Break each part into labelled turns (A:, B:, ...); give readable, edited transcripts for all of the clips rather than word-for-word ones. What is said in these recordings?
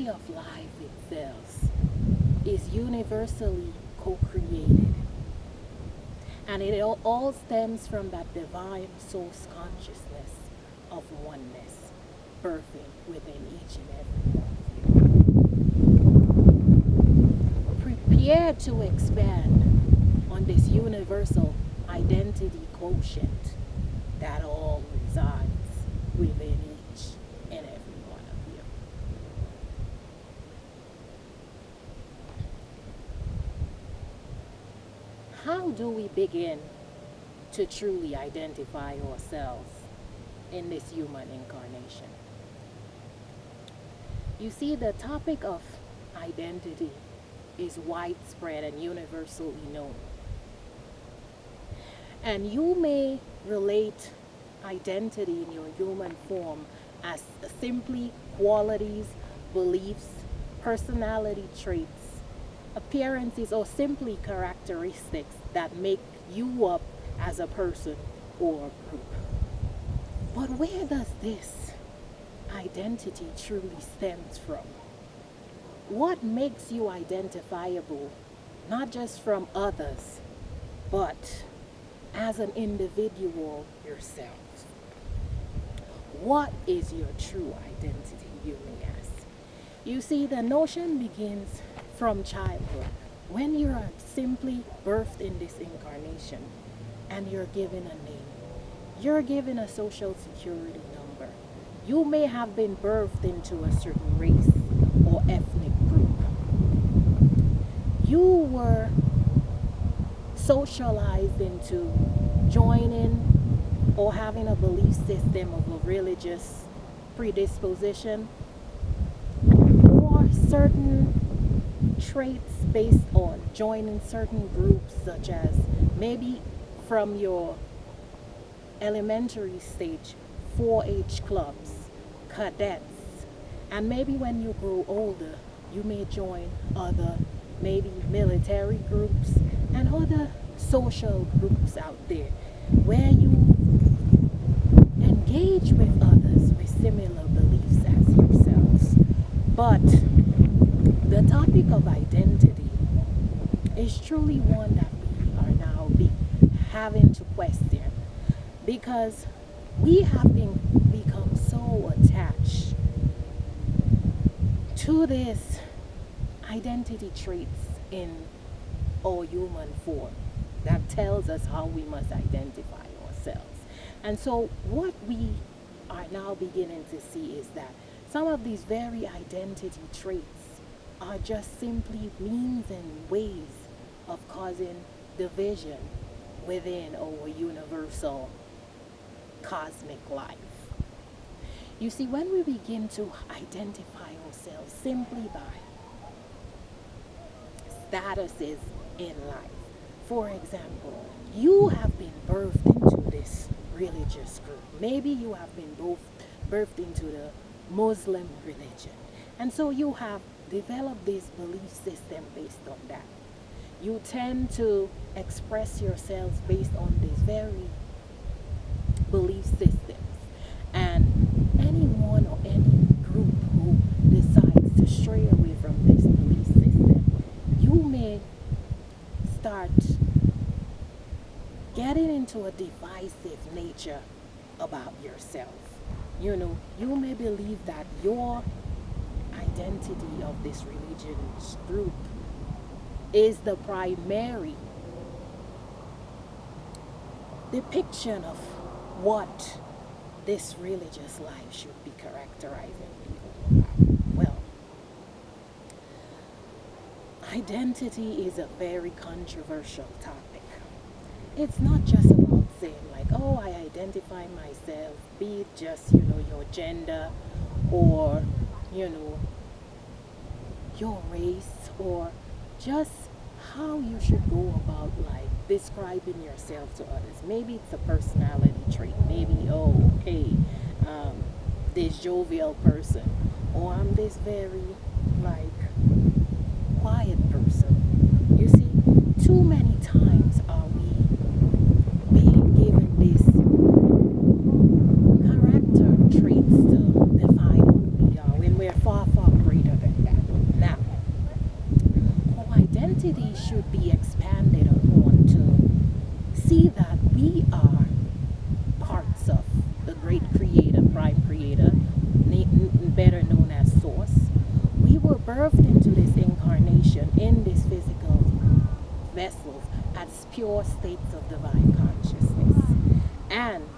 A: tree of life itself is universally co-created. And it all stems from that divine source consciousness of oneness birthing within each and every one of you. Prepare to expand on this universal identity quotient that all resides within each and every one of you. How do we begin to truly identify ourselves in this human incarnation? You see, the topic of identity is widespread and universally known. And you may relate identity in your human form as simply qualities, beliefs, personality traits, appearances, or simply characteristics that make you up as a person or a group. But where does this identity truly stems from? What makes you identifiable, not just from others, but as an individual yourself? What is your true identity, you may ask? You see, the notion begins from childhood, when you are simply birthed in this incarnation and you're given a name. You're given a social security number. You may have been birthed into a certain race or ethnic group. You were socialized into joining or having a belief system of a religious predisposition, or certain traits based on joining certain groups, such as maybe from your elementary stage 4-H clubs, cadets, and maybe when you grow older you may join other maybe military groups and other social groups out there where you engage with others with similar beliefs as yourselves. But the topic of identity is truly one that we are now having to question, because we have become so attached to this identity traits in our human form that tells us how we must identify ourselves. And so what we are now beginning to see is that some of these very identity traits are just simply means and ways of causing division within our universal cosmic life. You see, when we begin to identify ourselves simply by statuses in life, for example, you have been birthed into this religious group. Maybe you have been birthed into the Muslim religion. And so you have developed this belief system based on that. You tend to express yourselves based on these very belief systems. And anyone or any group who decides to stray away from this belief system, you may start getting into a divisive nature about yourself. You know, you may believe that your identity of this religious group is the primary depiction of what this religious life should be characterizing people about. Well, identity is a very controversial topic. It's not just about saying like, oh, I identify myself, be it just, your gender or, your race, or just how you should go about like describing yourself to others. Maybe it's a personality trait. Maybe, this jovial person, or I'm this very like quiet person. You see, too many times are we being given these character traits to define who we are when we're far, far greater than great creator, prime creator, better known as Source, we were birthed into this incarnation in this physical vessels as pure states of divine consciousness. And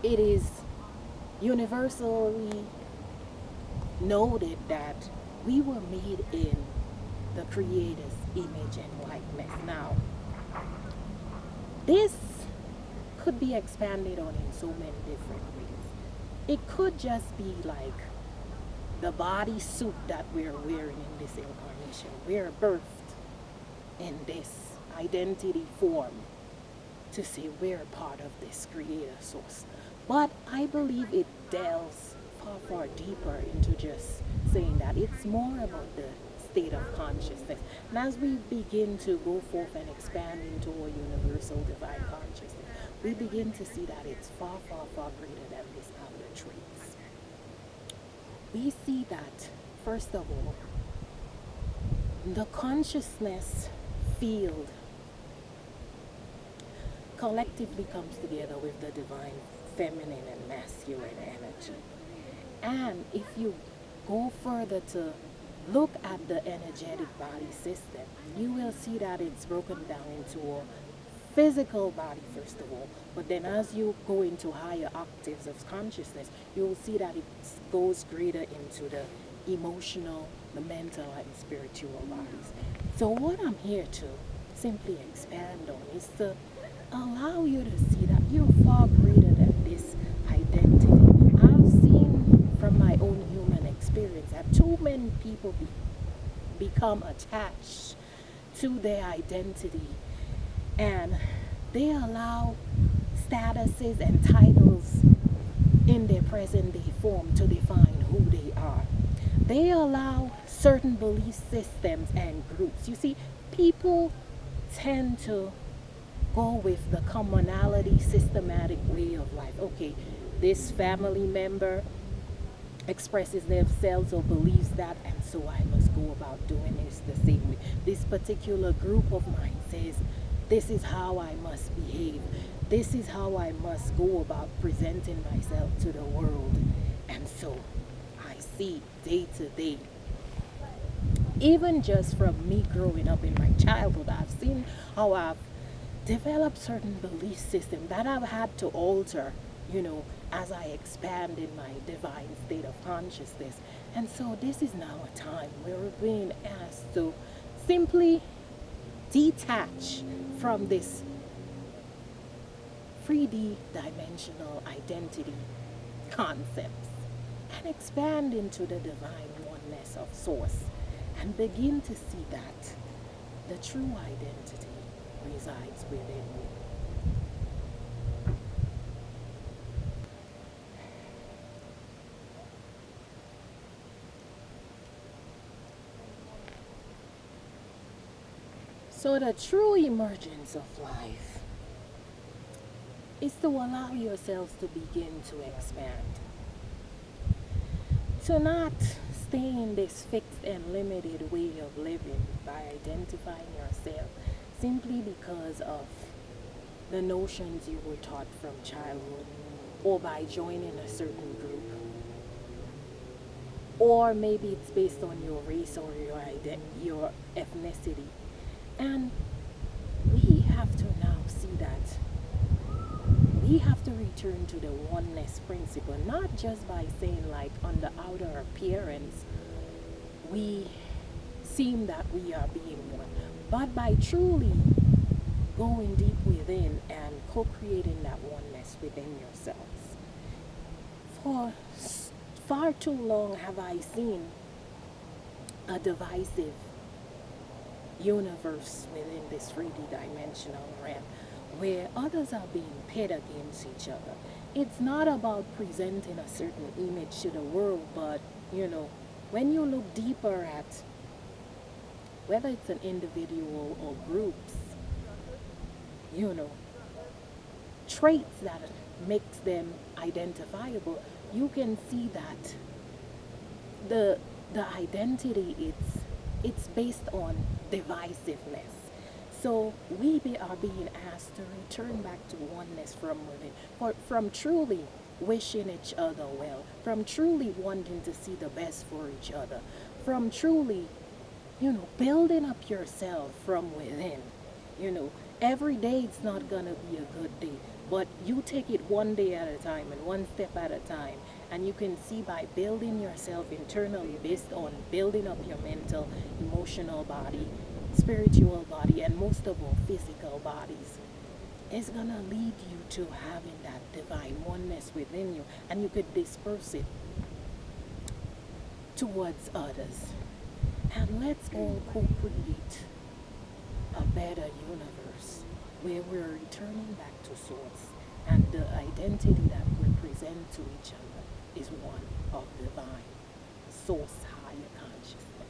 A: it is universally noted that we were made in the Creator's image and likeness. Now, this could be expanded on in so many different ways. It could just be like the body suit that we're wearing in this incarnation. We're birthed in this identity form to say we're part of this creator source. But I believe it delves far, far deeper into just saying that it's more about the state of consciousness. And as we begin to go forth and expand into our universal divine consciousness, we begin to see that it's far, far, far greater than these outer traits. We see that, first of all, the consciousness field collectively comes together with the divine feminine and masculine energy. And if you go further to look at the energetic body system, you will see that it's broken down into a physical body, first of all, but then as you go into higher octaves of consciousness, you will see that it goes greater into the emotional, the mental, and spiritual bodies. So what I'm here to simply expand on is to allow you to see that you're far greater than this identity. I've seen from my own human experience that too many people become attached to their identity, and they allow statuses and titles in their present day form to define who they are. They allow certain belief systems and groups. You see, people tend to go with the commonality, systematic way of life. Okay, this family member expresses themselves or believes that, and so I must go about doing this the same way. This particular group of mine says, this is how I must behave. This is how I must go about presenting myself to the world. And so I see day to day, even just from me growing up in my childhood, I've seen how I've developed certain belief systems that I've had to alter, as I expand in my divine state of consciousness. And so this is now a time where we're being asked to simply detach from this 3D dimensional identity concepts and expand into the divine oneness of source and begin to see that the true identity resides within you. So the true emergence of life is to allow yourselves to begin to expand. To not stay in this fixed and limited way of living by identifying yourself simply because of the notions you were taught from childhood, or by joining a certain group, or maybe it's based on your race or your ethnicity. And we have to now see that we have to return to the oneness principle, not just by saying like on the outer appearance we seem that we are being one, but by truly going deep within and co-creating that oneness within yourselves. For far too long have I seen a divisive universe within this 3D dimensional realm where others are being pit against each other. It's not about presenting a certain image to the world, but when you look deeper at whether it's an individual or groups, traits that makes them identifiable, you can see that the identity it's based on divisiveness. So are being asked to return back to oneness from within, from truly wishing each other well, from truly wanting to see the best for each other, from truly, building up yourself from within. You know, every day it's not gonna be a good day, but you take it one day at a time and one step at a time. And you can see by building yourself internally based on building up your mental, emotional body, spiritual body, and most of all, physical bodies, it's gonna lead you to having that divine oneness within you, and you could disperse it towards others. And let's all co-create a better universe where we're returning back to source, and the identity that we present to each other is one of divine source higher consciousness.